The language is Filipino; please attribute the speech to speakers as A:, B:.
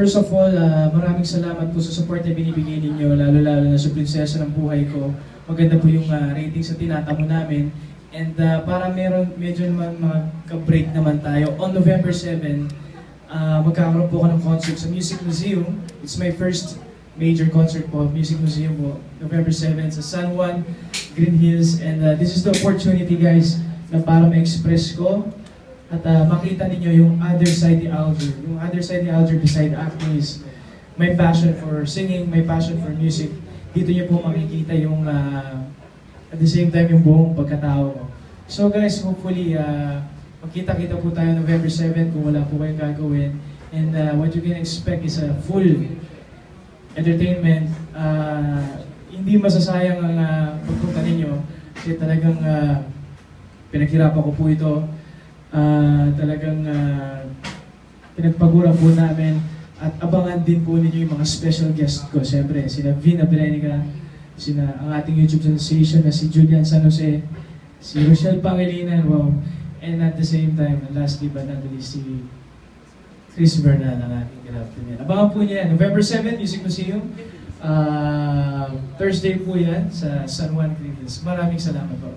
A: First of all, maraming salamat po sa support na binibigay ninyo, lalo-lalo na sa Prinsesa ng Buhay Ko. Maganda po yung rating sa tinatamo namin. And para medyo naman magka-break naman tayo, on November 7, magkakaroon po ako ng concert sa Music Museum. It's my first major concert po, Music Museum po, November 7 sa San Juan, Green Hills. And this is the opportunity, guys, na para ma-express ko at makita ninyo yung other side ni Alger. Yung other side ni Alger beside acting is my passion for singing, my passion for music. Dito niyo po makikita yung at the same time yung buong pagkatao ko. So guys, hopefully magkita-kita po tayo November 7 kung wala po kayong gagawin. And what you can expect is a full entertainment. Hindi masasayang ang pagpunta ninyo kasi talagang pinaghirapan ko po ito. Talagang pinagpagura po namin at abangan din po ninyo yung mga special guest ko. Siyempre, sina Vina Brenica, ang ating YouTube sensation na si Julian San Jose, si Rochelle Pangilinan, wow. And at the same time, lastly but not least, si Chris Bernal, ang ating grafter niya. Abangan po niya, November 7, Music Museum. Thursday po yan sa San Juan, Green Hills. Maraming salamat po.